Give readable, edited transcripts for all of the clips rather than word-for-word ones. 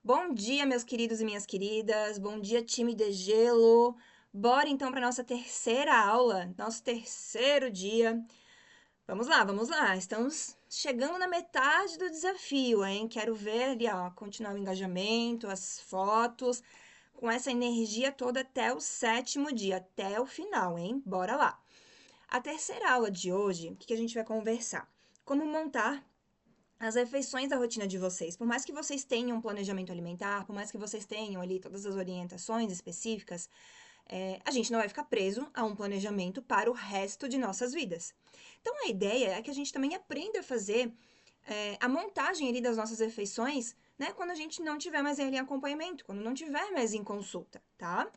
Bom dia, meus queridos e minhas queridas. Bom dia, time de gelo. Bora então para nossa terceira aula, nosso terceiro dia. Vamos lá. Estamos chegando na metade do desafio, hein? Quero ver ali, ó, continuar o engajamento, as fotos, com essa energia toda até o sétimo dia, até o final, hein? Bora lá. A terceira aula de hoje, o que a gente vai conversar? Como montar as refeições da rotina de vocês. Por mais que vocês tenham um planejamento alimentar, por mais que vocês tenham ali todas as orientações específicas, a gente não vai ficar preso a um planejamento para o resto de nossas vidas. Então a ideia é que a gente também aprenda a fazer a montagem ali das nossas refeições, né, quando a gente não tiver mais em acompanhamento, quando não tiver mais em consulta, tá?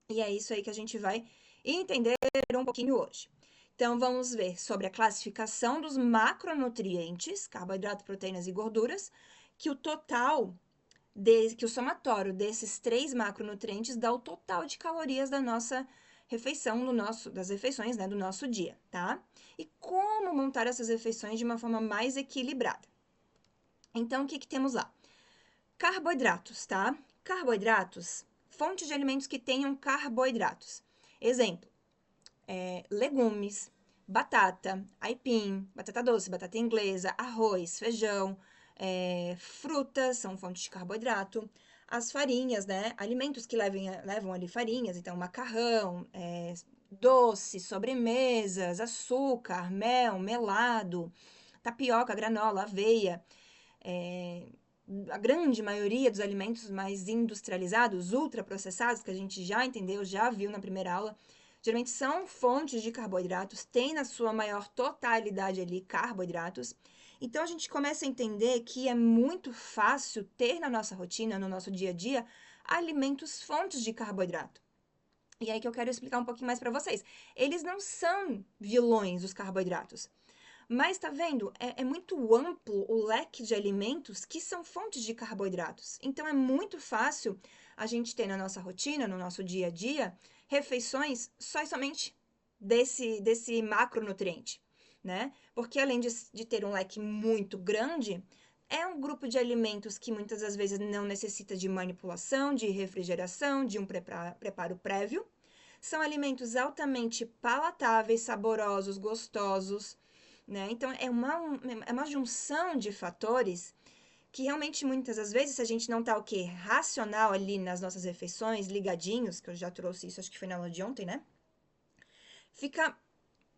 E é isso aí que a gente vai entender um pouquinho hoje. Então, vamos ver sobre a classificação dos macronutrientes, carboidrato, proteínas e gorduras, que o total, que o somatório desses três macronutrientes dá o total de calorias da nossa refeição, das refeições, né, do nosso dia, tá? E como montar essas refeições de uma forma mais equilibrada. Então, o que temos lá? Carboidratos, tá? Carboidratos, fontes de alimentos que tenham carboidratos. Exemplo, legumes, batata, aipim, batata doce, batata inglesa, arroz, feijão, frutas são fontes de carboidrato. As farinhas, né? Alimentos que levam ali farinhas, então macarrão, doce, sobremesas, açúcar, mel, melado, tapioca, granola, aveia. É, a grande maioria dos alimentos mais industrializados, ultraprocessados, que a gente já entendeu, já viu na primeira aula, geralmente são fontes de carboidratos, tem na sua maior totalidade ali carboidratos. Então a gente começa a entender que é muito fácil ter na nossa rotina, no nosso dia a dia, alimentos fontes de carboidrato. E aí que eu quero explicar um pouquinho mais para vocês. Eles não são vilões, os carboidratos. Mas tá vendo? É muito amplo o leque de alimentos que são fontes de carboidratos. Então é muito fácil a gente ter na nossa rotina, no nosso dia a dia, refeições só e somente desse macronutriente, né? Porque além de ter um leque muito grande, é um grupo de alimentos que muitas das vezes não necessita de manipulação, de refrigeração, de um preparo prévio. São alimentos altamente palatáveis, saborosos, gostosos, né? Então, é uma junção de fatores que realmente muitas das vezes, se a gente não tá o quê? Racional ali nas nossas refeições, ligadinhos, que eu já trouxe isso, acho que foi na aula de ontem, né? Fica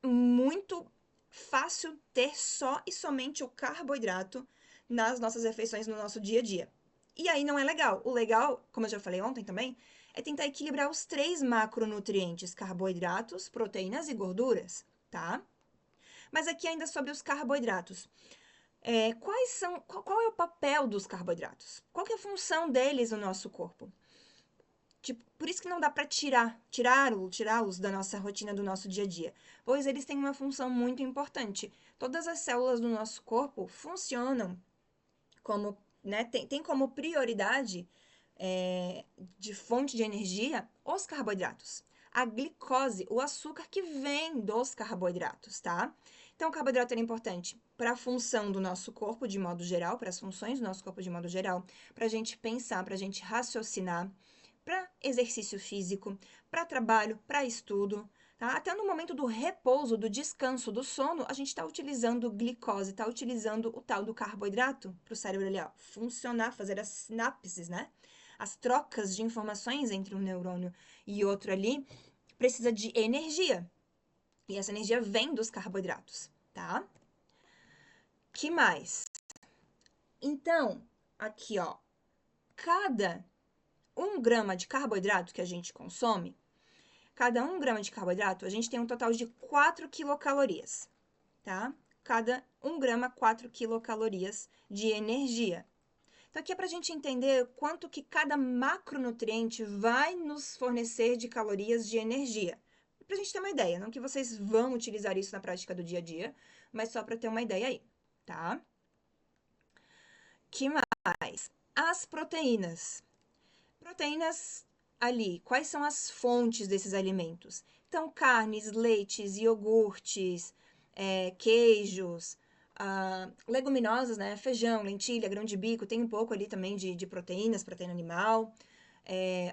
muito fácil ter só e somente o carboidrato nas nossas refeições no nosso dia a dia. E aí não é legal. O legal, como eu já falei ontem também, é tentar equilibrar os três macronutrientes: carboidratos, proteínas e gorduras, tá? Mas aqui ainda sobre os carboidratos. Qual é o papel dos carboidratos? Qual que é a função deles no nosso corpo? Tipo, por isso que não dá para tirá-los da nossa rotina, do nosso dia a dia, pois eles têm uma função muito importante. Todas as células do nosso corpo funcionam como, né, tem como prioridade de fonte de energia os carboidratos. A glicose, o açúcar que vem dos carboidratos, tá? Então, o carboidrato é importante para a função do nosso corpo de modo geral, para as funções do nosso corpo de modo geral, para a gente pensar, para a gente raciocinar, para exercício físico, para trabalho, para estudo. Tá? Até no momento do repouso, do descanso, do sono, a gente está utilizando glicose, está utilizando o tal do carboidrato para o cérebro ali, ó, funcionar, fazer as sinapses, né? As trocas de informações entre um neurônio e outro ali precisa de energia. E essa energia vem dos carboidratos, tá? Que mais? Então, aqui, ó, cada 1 grama de carboidrato que a gente consome, cada 1 grama de carboidrato, a gente tem um total de 4 quilocalorias, tá? Cada 1 grama, 4 quilocalorias de energia. Então, aqui é para a gente entender quanto que cada macronutriente vai nos fornecer de calorias de energia. Para a gente ter uma ideia, não que vocês vão utilizar isso na prática do dia a dia, mas só para ter uma ideia aí, tá? Que mais? As proteínas. Proteínas ali, quais são as fontes desses alimentos? Então, carnes, leites, iogurtes, queijos, Leguminosas, né? Feijão, lentilha, grão de bico, tem um pouco ali também de proteínas, proteína animal,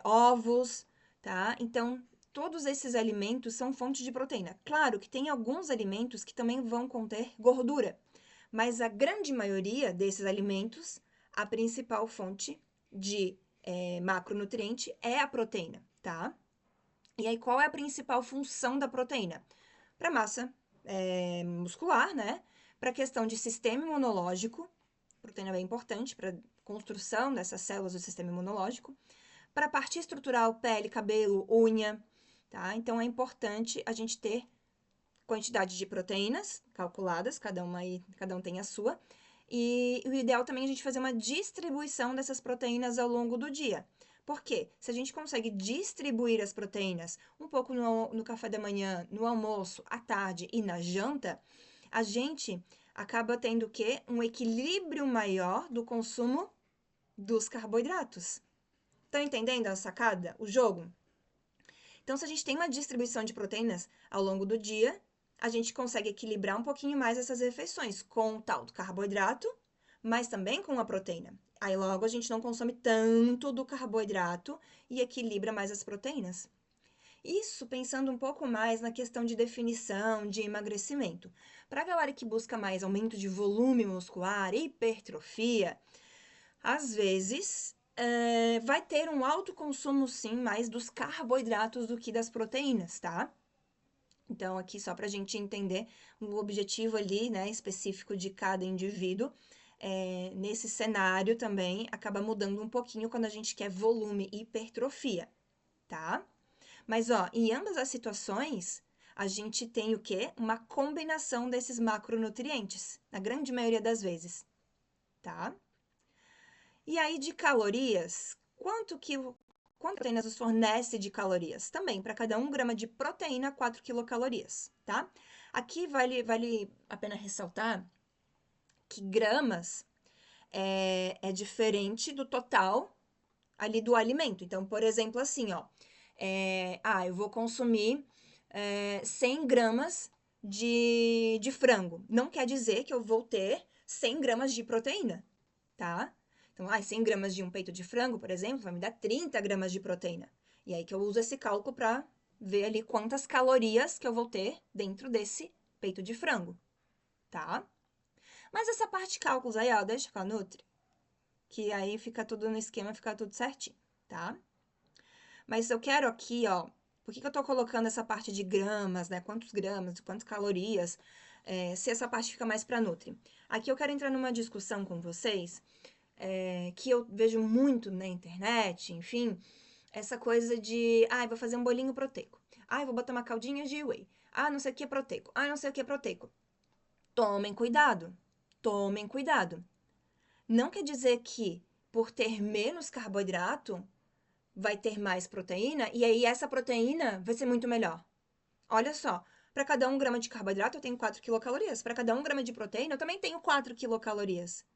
ovos, tá? Então, todos esses alimentos são fontes de proteína. Claro que tem alguns alimentos que também vão conter gordura, mas a grande maioria desses alimentos, a principal fonte de macronutriente é a proteína, tá? E aí, qual é a principal função da proteína? Para massa muscular, né? Para a questão de sistema imunológico, proteína é bem importante para construção dessas células do sistema imunológico. Para a parte estrutural, pele, cabelo, unha, tá? Então é importante a gente ter quantidade de proteínas calculadas, cada um tem a sua. E o ideal também é a gente fazer uma distribuição dessas proteínas ao longo do dia. Por quê? Se a gente consegue distribuir as proteínas um pouco no café da manhã, no almoço, à tarde e na janta, a gente acaba tendo o quê? Um equilíbrio maior do consumo dos carboidratos. Estão entendendo a sacada, o jogo? Então, se a gente tem uma distribuição de proteínas ao longo do dia, a gente consegue equilibrar um pouquinho mais essas refeições com o tal do carboidrato, mas também com a proteína. Aí logo a gente não consome tanto do carboidrato e equilibra mais as proteínas. Isso pensando um pouco mais na questão de definição, de emagrecimento. Para a galera que busca mais aumento de volume muscular, hipertrofia, às vezes vai ter um alto consumo, sim, mais dos carboidratos do que das proteínas, tá? Então, aqui só para a gente entender o objetivo ali, né, específico de cada indivíduo, nesse cenário também acaba mudando um pouquinho quando a gente quer volume e hipertrofia, tá? Mas, ó, em ambas as situações, a gente tem o quê? Uma combinação desses macronutrientes, na grande maioria das vezes, tá? E aí, de calorias, quanto proteínas nos fornece de calorias? Também, para cada 1 grama de proteína, 4 quilocalorias, tá? Aqui vale a pena ressaltar que gramas é diferente do total ali do alimento. Então, por exemplo, assim, ó, eu vou consumir 100 gramas de frango. Não quer dizer que eu vou ter 100 gramas de proteína, tá? Então, 100 gramas de um peito de frango, por exemplo, vai me dar 30 gramas de proteína. E aí que eu uso esse cálculo para ver ali quantas calorias que eu vou ter dentro desse peito de frango, tá? Mas essa parte de cálculos aí, ó, deixa com a Nutri, que aí fica tudo no esquema, fica tudo certinho, tá? Mas eu quero aqui, ó, por que eu tô colocando essa parte de gramas, né? Quantos gramas, quantas calorias, se essa parte fica mais para Nutri. Aqui eu quero entrar numa discussão com vocês que eu vejo muito na internet, enfim, essa coisa de, vou fazer um bolinho proteico. Vou botar uma caldinha de whey. Não sei o que é proteico. Não sei o que é proteico. Tomem cuidado. Tomem cuidado. Não quer dizer que por ter menos carboidrato vai ter mais proteína e aí essa proteína vai ser muito melhor. Olha só, para cada 1 grama de carboidrato eu tenho 4 quilocalorias. Para cada 1 grama de proteína eu também tenho 4 quilocalorias.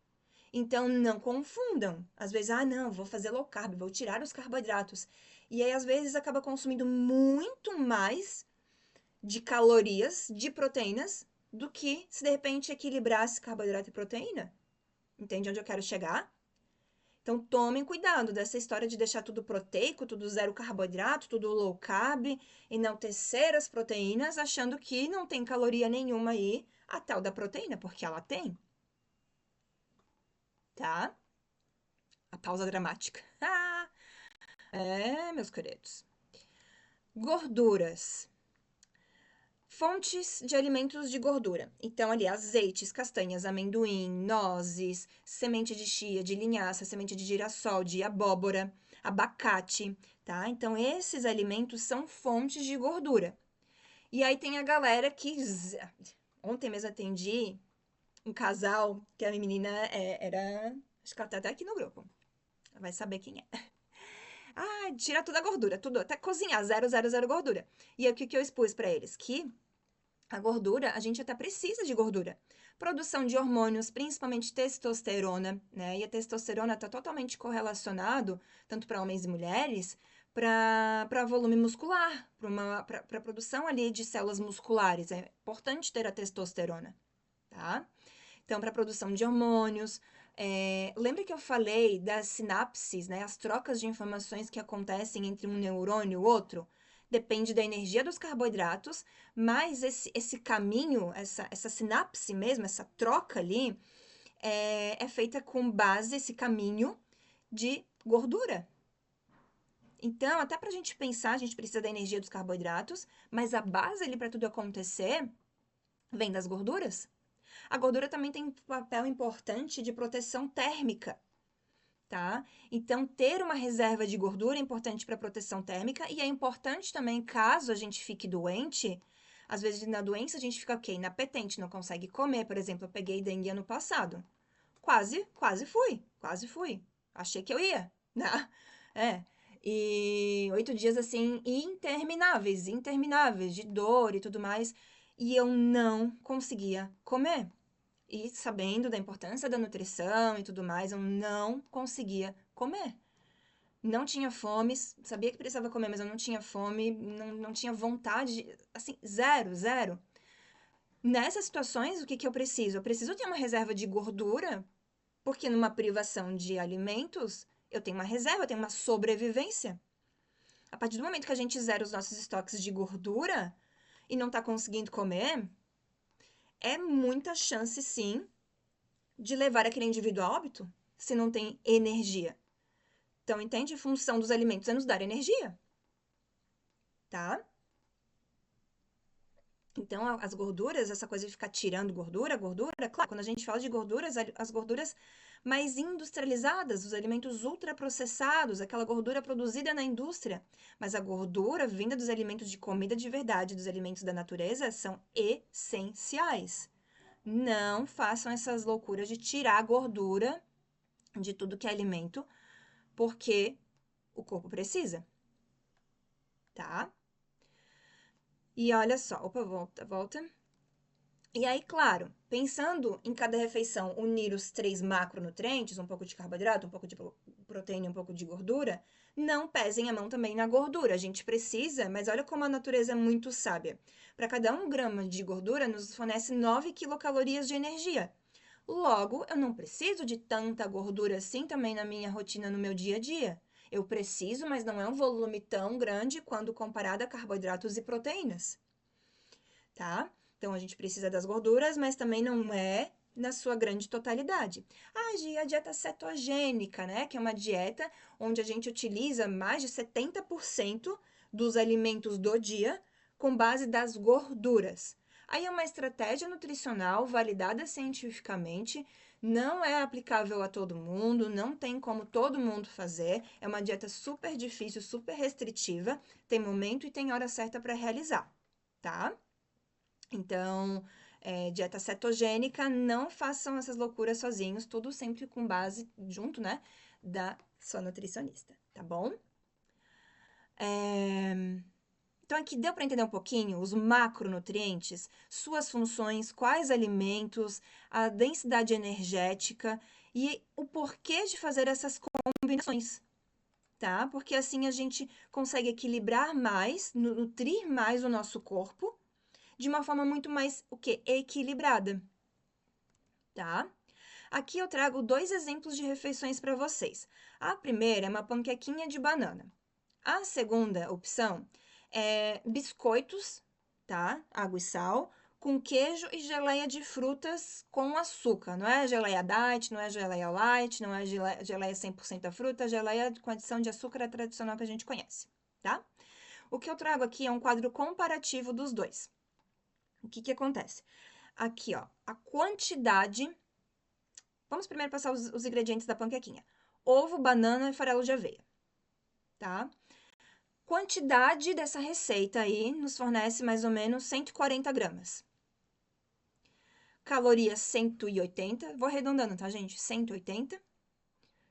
Então, não confundam. Às vezes, não, vou fazer low carb, vou tirar os carboidratos. E aí, às vezes, acaba consumindo muito mais de calorias, de proteínas, do que se de repente equilibrasse carboidrato e proteína. Entende onde eu quero chegar? Então, tomem cuidado dessa história de deixar tudo proteico, tudo zero carboidrato, tudo low carb, enaltecer as proteínas, achando que não tem caloria nenhuma aí, a tal da proteína, porque ela tem, tá? A pausa dramática. Meus queridos. Gorduras. Fontes de alimentos de gordura. Então, ali, azeites, castanhas, amendoim, nozes, semente de chia, de linhaça, semente de girassol, de abóbora, abacate, tá? Então, esses alimentos são fontes de gordura. E aí tem a galera que... Ontem mesmo atendi um casal que a menina era... Acho que ela tá até aqui no grupo. Ela vai saber quem é. Tira toda a gordura, tudo, até cozinhar, zero, zero, zero gordura. E aí, o que eu expus pra eles? Que a gordura, a gente até precisa de gordura. Produção de hormônios, principalmente testosterona, né? E a testosterona está totalmente correlacionado, tanto para homens e mulheres, para volume muscular, para a produção ali de células musculares. É importante ter a testosterona, tá? Então, para a produção de hormônios. Lembra que eu falei das sinapses, né? As trocas de informações que acontecem entre um neurônio e o outro? Depende da energia dos carboidratos, mas esse caminho, essa sinapse mesmo, essa troca ali, é feita com base, esse caminho de gordura. Então, até para a gente pensar, a gente precisa da energia dos carboidratos, mas a base ali para tudo acontecer vem das gorduras. A gordura também tem um papel importante de proteção térmica, tá? Então, ter uma reserva de gordura é importante para proteção térmica e é importante também caso a gente fique doente. Às vezes, na doença, a gente fica, ok, inapetente, não consegue comer. Por exemplo, eu peguei dengue ano passado. Quase fui. Achei que eu ia, né? É. E 8 dias, assim, intermináveis, de dor e tudo mais. E eu não conseguia comer. E sabendo da importância da nutrição e tudo mais, eu não conseguia comer. Não tinha fome, sabia que precisava comer, mas eu não tinha fome, não tinha vontade, assim, zero, zero. Nessas situações, o que que eu preciso? Eu preciso ter uma reserva de gordura, porque numa privação de alimentos, eu tenho uma reserva, eu tenho uma sobrevivência. A partir do momento que a gente zera os nossos estoques de gordura e não está conseguindo comer, é muita chance, sim, de levar aquele indivíduo a óbito se não tem energia. Então, entende? A função dos alimentos é nos dar energia, tá? Então, as gorduras, essa coisa de ficar tirando gordura, claro, quando a gente fala de gorduras, as gorduras mais industrializadas, os alimentos ultraprocessados, aquela gordura produzida na indústria. Mas a gordura vinda dos alimentos de comida de verdade, dos alimentos da natureza, são essenciais. Não façam essas loucuras de tirar a gordura de tudo que é alimento, porque o corpo precisa, tá? E olha só, opa, volta. E aí, claro, pensando em cada refeição unir os 3 macronutrientes, um pouco de carboidrato, um pouco de proteína e um pouco de gordura, não pesem a mão também na gordura. A gente precisa, mas olha como a natureza é muito sábia. Para cada 1 grama de gordura, nos fornece 9 quilocalorias de energia. Logo, eu não preciso de tanta gordura assim também na minha rotina, no meu dia a dia. Eu preciso, mas não é um volume tão grande quando comparado a carboidratos e proteínas, tá? Então, a gente precisa das gorduras, mas também não é na sua grande totalidade. A dieta cetogênica, né? Que é uma dieta onde a gente utiliza mais de 70% dos alimentos do dia com base das gorduras. Aí é uma estratégia nutricional validada cientificamente, não é aplicável a todo mundo, não tem como todo mundo fazer, é uma dieta super difícil, super restritiva, tem momento e tem hora certa para realizar, tá? Então, dieta cetogênica, não façam essas loucuras sozinhos, tudo sempre com base junto, né, da sua nutricionista, tá bom? Então, aqui deu para entender um pouquinho os macronutrientes, suas funções, quais alimentos, a densidade energética e o porquê de fazer essas combinações, tá? Porque assim a gente consegue equilibrar mais, nutrir mais o nosso corpo de uma forma muito mais, o quê? Equilibrada, tá? Aqui eu trago 2 exemplos de refeições para vocês. A primeira é uma panquequinha de banana. A segunda opção é biscoitos, tá? Água e sal, com queijo e geleia de frutas com açúcar. Não é geleia diet, não é geleia light, não é geleia 100% da fruta, geleia com adição de açúcar tradicional que a gente conhece, tá? O que eu trago aqui é um quadro comparativo dos dois. O que que acontece? Aqui, ó, a quantidade. Vamos primeiro passar os ingredientes da panquequinha: ovo, banana e farelo de aveia, tá? Quantidade dessa receita aí nos fornece mais ou menos 140 gramas. Calorias 180, vou arredondando, tá, gente? 180.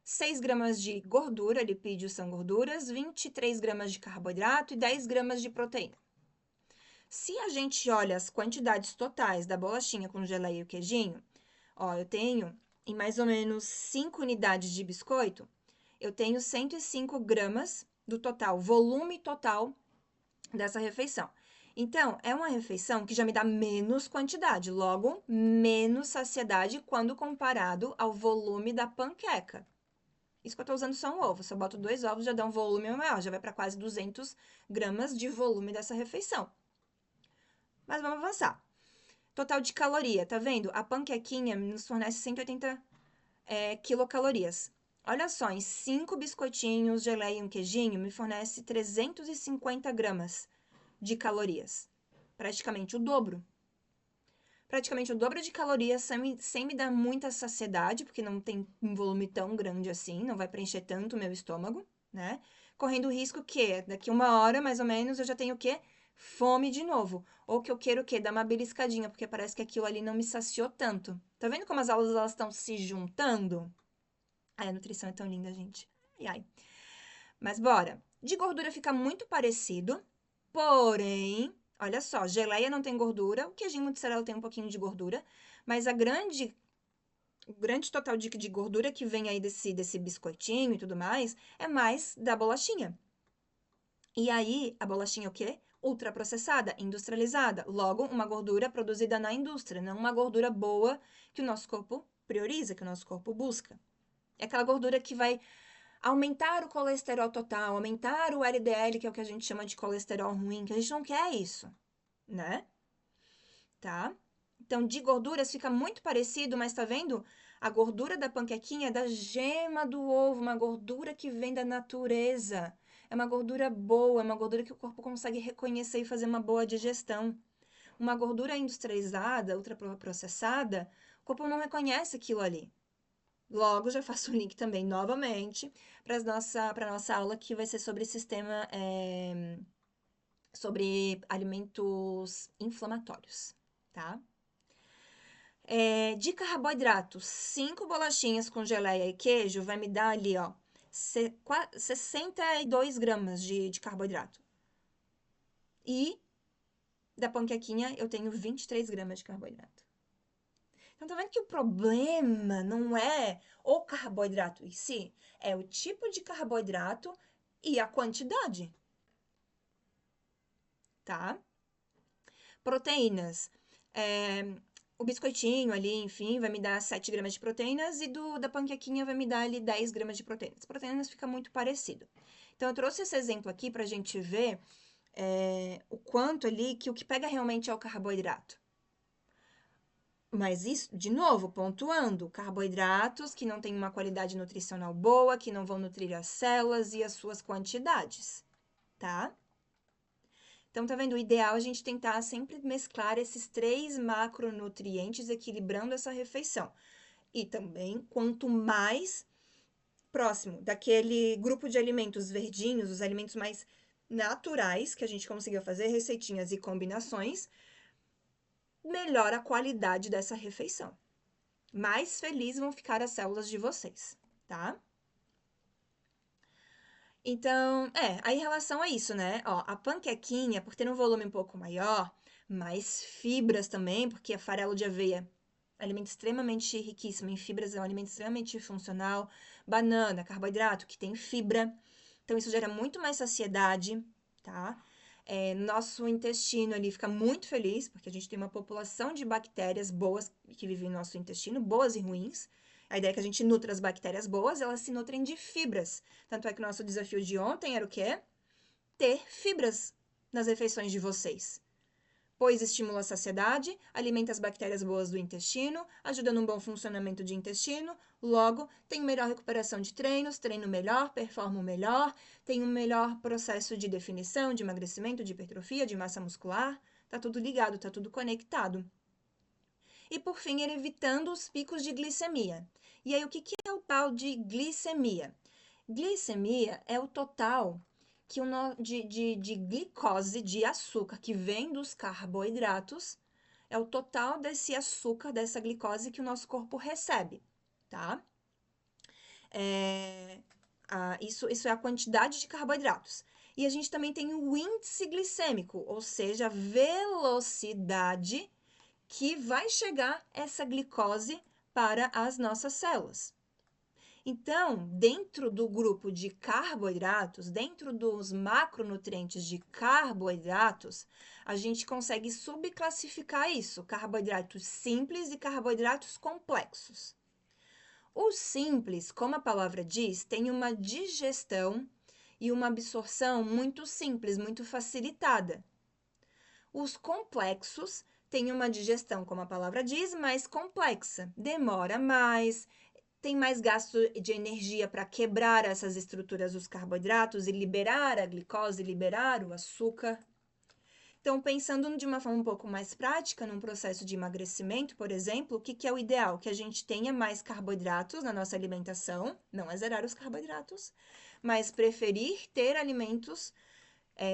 6 gramas de gordura, lipídios são gorduras, 23 gramas de carboidrato e 10 gramas de proteína. Se a gente olha as quantidades totais da bolachinha com geleia e o queijinho, ó, eu tenho em mais ou menos 5 unidades de biscoito, eu tenho 105 gramas do total, volume total dessa refeição. Então, é uma refeição que já me dá menos quantidade, logo, menos saciedade quando comparado ao volume da panqueca. Isso que eu tô usando só um ovo. Se eu boto 2 ovos, já dá um volume maior, já vai para quase 200 gramas de volume dessa refeição. Mas vamos avançar. Total de caloria, tá vendo? A panquequinha nos fornece 180 quilocalorias. Olha só, em 5 biscoitinhos, geleia e um queijinho, me fornece 350 gramas de calorias. Praticamente o dobro. Praticamente o dobro de calorias sem me dar muita saciedade, porque não tem um volume tão grande assim, não vai preencher tanto o meu estômago, né? Correndo o risco que daqui 1 hora, mais ou menos, eu já tenho o quê? Fome de novo. Ou que eu quero o quê? Dar uma beliscadinha, porque parece que aquilo ali não me saciou tanto. Tá vendo como as aulas elas estão se juntando? Ai, a nutrição é tão linda, gente. Ai, ai. Mas bora. De gordura fica muito parecido, porém, olha só, geleia não tem gordura, o queijinho mussarela tem um pouquinho de gordura, mas o grande total de gordura que vem aí desse biscoitinho e tudo mais é mais da bolachinha. E aí, a bolachinha é o quê? Ultraprocessada, industrializada. Logo, uma gordura produzida na indústria, não uma gordura boa que o nosso corpo prioriza, que o nosso corpo busca. É aquela gordura que vai aumentar o colesterol total, aumentar o LDL, que é o que a gente chama de colesterol ruim, que a gente não quer isso, né? Tá? Então, de gorduras fica muito parecido, mas tá vendo? A gordura da panquequinha é da gema do ovo, uma gordura que vem da natureza. É uma gordura boa, é uma gordura que o corpo consegue reconhecer e fazer uma boa digestão. Uma gordura industrializada, ultraprocessada, o corpo não reconhece aquilo ali. Logo, já faço o link também novamente para a nossa aula que vai ser sobre sistema, sobre alimentos inflamatórios, tá? De carboidratos, 5 bolachinhas com geleia e queijo vai me dar ali, ó, 62 gramas de carboidrato. E da panquequinha eu tenho 23 gramas de carboidrato. Então, tá vendo que o problema não é o carboidrato em si, é o tipo de carboidrato e a quantidade, tá? Proteínas. O biscoitinho ali, enfim, vai me dar 7 gramas de proteínas e da panquequinha vai me dar ali 10 gramas de proteínas. Proteínas fica muito parecido. Então, eu trouxe esse exemplo aqui pra gente ver o quanto ali que o que pega realmente é o carboidrato. Mas isso, de novo, pontuando, carboidratos que não têm uma qualidade nutricional boa, que não vão nutrir as células e as suas quantidades, tá? Então, tá vendo? O ideal é a gente tentar sempre mesclar esses 3 macronutrientes, equilibrando essa refeição. E também, quanto mais próximo daquele grupo de alimentos verdinhos, os alimentos mais naturais que a gente conseguiu fazer, receitinhas e combinações, melhor a qualidade dessa refeição. Mais felizes vão ficar as células de vocês, tá? Então, aí em relação a isso, né? Ó, a panquequinha, por ter um volume um pouco maior, mais fibras também, porque a farelo de aveia é um alimento extremamente riquíssimo em fibras, é um alimento extremamente funcional. Banana, carboidrato, que tem fibra. Então, isso gera muito mais saciedade, tá? Nosso intestino ali fica muito feliz, porque a gente tem uma população de bactérias boas que vivem no nosso intestino, boas e ruins. A ideia é que a gente nutra as bactérias boas, elas se nutrem de fibras. Tanto é que o nosso desafio de ontem era o quê? Ter fibras nas refeições de vocês. Pois estimula a saciedade, alimenta as bactérias boas do intestino, ajuda no bom funcionamento de intestino, logo tem melhor recuperação de treinos, treino melhor, performo melhor, tem um melhor processo de definição, de emagrecimento, de hipertrofia, de massa muscular. Tá tudo ligado, tá tudo conectado. E por fim, ele evitando os picos de glicemia. E aí, o que é o tal de glicemia? Glicemia é o total de glicose, de açúcar, que vem dos carboidratos, é o total desse açúcar, dessa glicose que o nosso corpo recebe, tá? Isso é a quantidade de carboidratos. E a gente também tem o índice glicêmico, ou seja, a velocidade que vai chegar essa glicose para as nossas células. Então, dentro do grupo de carboidratos, dentro dos macronutrientes de carboidratos, a gente consegue subclassificar isso: carboidratos simples e carboidratos complexos. Os simples, como a palavra diz, têm uma digestão e uma absorção muito simples, muito facilitada. Os complexos têm uma digestão, como a palavra diz, mais complexa, demora mais, tem mais gasto de energia para quebrar essas estruturas dos carboidratos e liberar a glicose, liberar o açúcar. Então, pensando de uma forma um pouco mais prática, num processo de emagrecimento, por exemplo, o que é o ideal? Que a gente tenha mais carboidratos na nossa alimentação, não é zerar os carboidratos, mas preferir ter alimentos,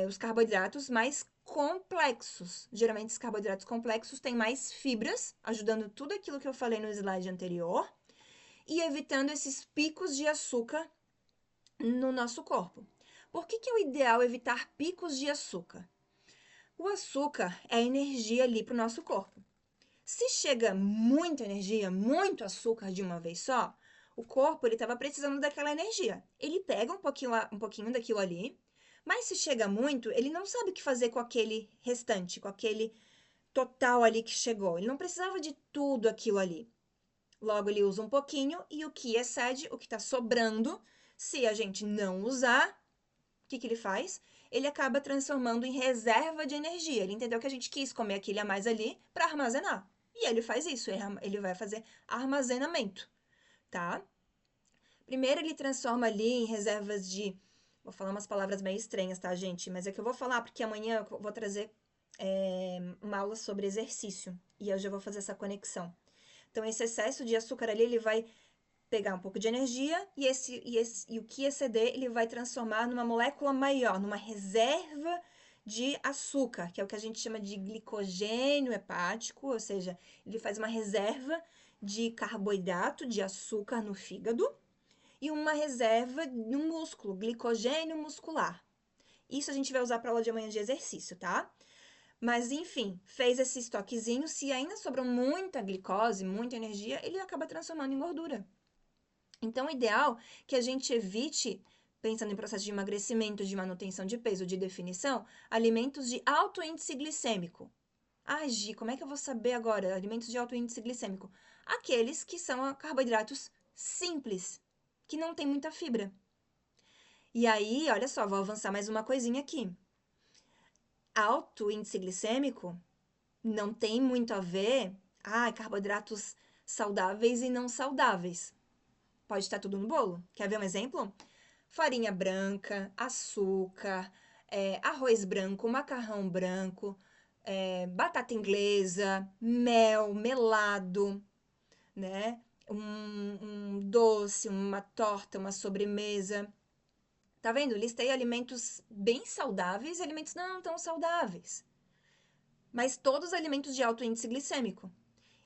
os carboidratos mais complexos. Geralmente, os carboidratos complexos têm mais fibras, ajudando tudo aquilo que eu falei no slide anterior, e evitando esses picos de açúcar no nosso corpo. Por que é o ideal evitar picos de açúcar? O açúcar é energia ali para o nosso corpo. Se chega muita energia, muito açúcar de uma vez só, o corpo estava precisando daquela energia. Ele pega um pouquinho daquilo ali, mas se chega muito, ele não sabe o que fazer com aquele restante, com aquele total ali que chegou. Ele não precisava de tudo aquilo ali. Logo, ele usa um pouquinho e o que excede, o que está sobrando, se a gente não usar, o que ele faz? Ele acaba transformando em reserva de energia. Ele entendeu que a gente quis comer aquele a mais ali para armazenar. E ele faz isso, ele vai fazer armazenamento, tá? Primeiro, ele transforma ali em reservas de. Vou falar umas palavras meio estranhas, tá, gente? Mas é que eu vou falar porque amanhã eu vou trazer uma aula sobre exercício. E eu já vou fazer essa conexão. Então, esse excesso de açúcar ali, ele vai pegar um pouco de energia e o que exceder, ele vai transformar numa molécula maior, numa reserva de açúcar, que é o que a gente chama de glicogênio hepático, ou seja, ele faz uma reserva de carboidrato, de açúcar no fígado, e uma reserva no músculo, glicogênio muscular. Isso a gente vai usar para aula de amanhã de exercício, tá? Mas, enfim, fez esse estoquezinho. Se ainda sobrou muita glicose, muita energia, ele acaba transformando em gordura. Então, o ideal é que a gente evite, pensando em processo de emagrecimento, de manutenção de peso, de definição, alimentos de alto índice glicêmico. Ah, Gi, como é que eu vou saber agora? Alimentos de alto índice glicêmico. Aqueles que são carboidratos simples, que não tem muita fibra. E aí, olha só, vou avançar mais uma coisinha aqui. Alto índice glicêmico não tem muito a ver, carboidratos saudáveis e não saudáveis. Pode estar tudo no bolo. Quer ver um exemplo? Farinha branca, açúcar, arroz branco, macarrão branco, batata inglesa, mel, melado, né? Um doce, uma torta, uma sobremesa. Tá vendo? Listei alimentos bem saudáveis e alimentos não tão saudáveis. Mas todos alimentos de alto índice glicêmico.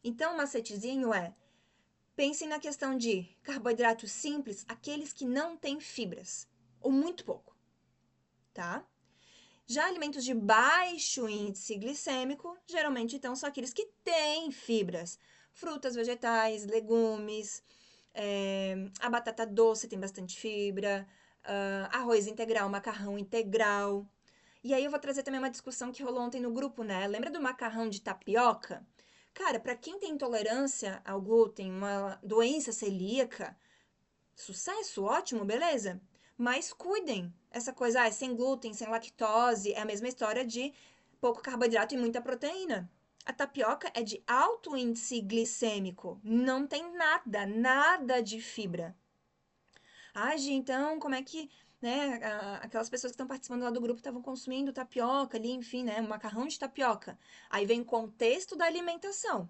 Então, o macetezinho é: pensem na questão de carboidratos simples, aqueles que não têm fibras, ou muito pouco, tá? Já alimentos de baixo índice glicêmico, geralmente, então, são aqueles que têm fibras. Frutas, vegetais, legumes, a batata doce tem bastante fibra, arroz integral, macarrão integral. E aí eu vou trazer também uma discussão que rolou ontem no grupo, né? Lembra do macarrão de tapioca? Cara, para quem tem intolerância ao glúten, uma doença celíaca, sucesso, ótimo, beleza? Mas cuidem. Essa coisa, é sem glúten, sem lactose, é a mesma história de pouco carboidrato e muita proteína. A tapioca é de alto índice glicêmico, não tem nada de fibra. Gi, então, como é que, né, aquelas pessoas que estão participando lá do grupo estavam consumindo tapioca ali, enfim, né, um macarrão de tapioca. Aí vem o contexto da alimentação.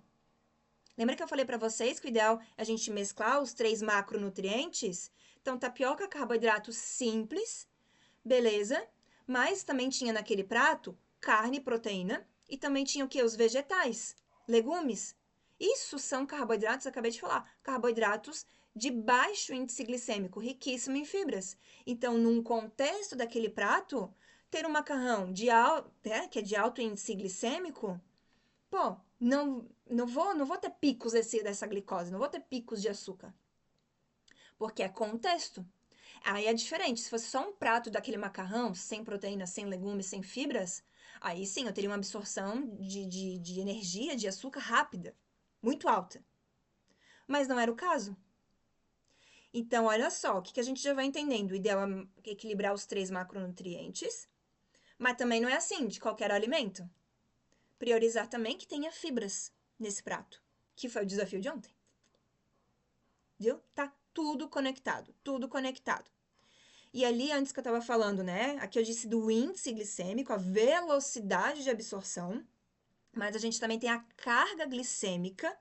Lembra que eu falei para vocês que o ideal é a gente mesclar os 3 macronutrientes? Então, tapioca, carboidrato simples, beleza? Mas também tinha naquele prato carne, proteína, e também tinha o que? Os vegetais, legumes. Isso são carboidratos, acabei de falar, carboidratos de baixo índice glicêmico, riquíssimo em fibras. Então, num contexto daquele prato, ter um macarrão que é de alto índice glicêmico, pô, não vou ter picos dessa glicose, não vou ter picos de açúcar. porque é contexto. Aí é diferente. Se fosse só um prato daquele macarrão, sem proteína, sem legumes, sem fibras, aí sim eu teria uma absorção de energia, de açúcar rápida, muito alta. Mas não era o caso. Então, olha só, o que a gente já vai entendendo? O ideal é equilibrar os 3 macronutrientes, mas também não é assim de qualquer alimento. Priorizar também que tenha fibras nesse prato, que foi o desafio de ontem. Viu? Tá tudo conectado, tudo conectado. E ali, antes que eu estava falando, né? Aqui eu disse do índice glicêmico, a velocidade de absorção, mas a gente também tem a carga glicêmica,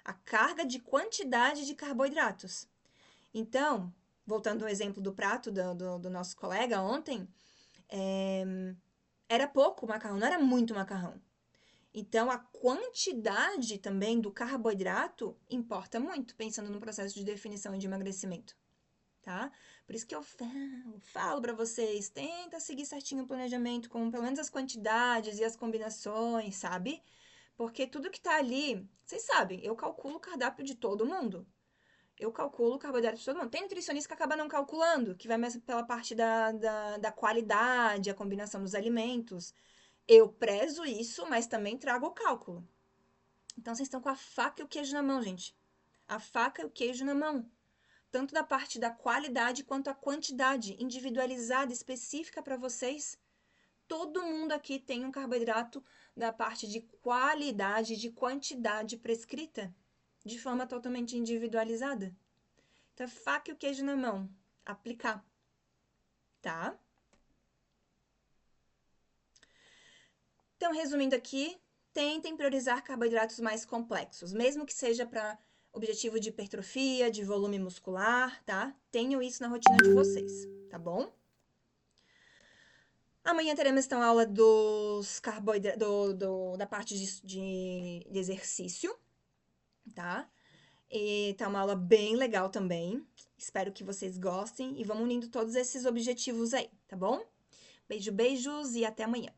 a carga de quantidade de carboidratos. Então, voltando ao exemplo do prato do nosso colega ontem, era pouco macarrão, não era muito macarrão. Então, a quantidade também do carboidrato importa muito, pensando no processo de definição e de emagrecimento, tá? Por isso que eu falo para vocês, tenta seguir certinho o planejamento, com pelo menos as quantidades e as combinações, sabe? Porque tudo que tá ali, vocês sabem, eu calculo o cardápio de todo mundo. Eu calculo o carboidrato de todo mundo. Tem nutricionista que acaba não calculando, que vai mais pela parte da qualidade, a combinação dos alimentos. Eu prezo isso, mas também trago o cálculo. Então, vocês estão com a faca e o queijo na mão, gente. A faca e o queijo na mão. Tanto da parte da qualidade quanto a quantidade individualizada, específica para vocês. Todo mundo aqui tem um carboidrato da parte de qualidade, de quantidade prescrita, de forma totalmente individualizada. Então, faca e o queijo na mão. Aplicar. Tá? Então, resumindo aqui, tentem priorizar carboidratos mais complexos, mesmo que seja para objetivo de hipertrofia, de volume muscular, tá? Tenham isso na rotina de vocês, tá bom? Amanhã teremos então a aula dos carboidratos, da parte de exercício, tá? E tá uma aula bem legal também. Espero que vocês gostem e vamos unindo todos esses objetivos aí, tá bom? Beijo, beijos e até amanhã.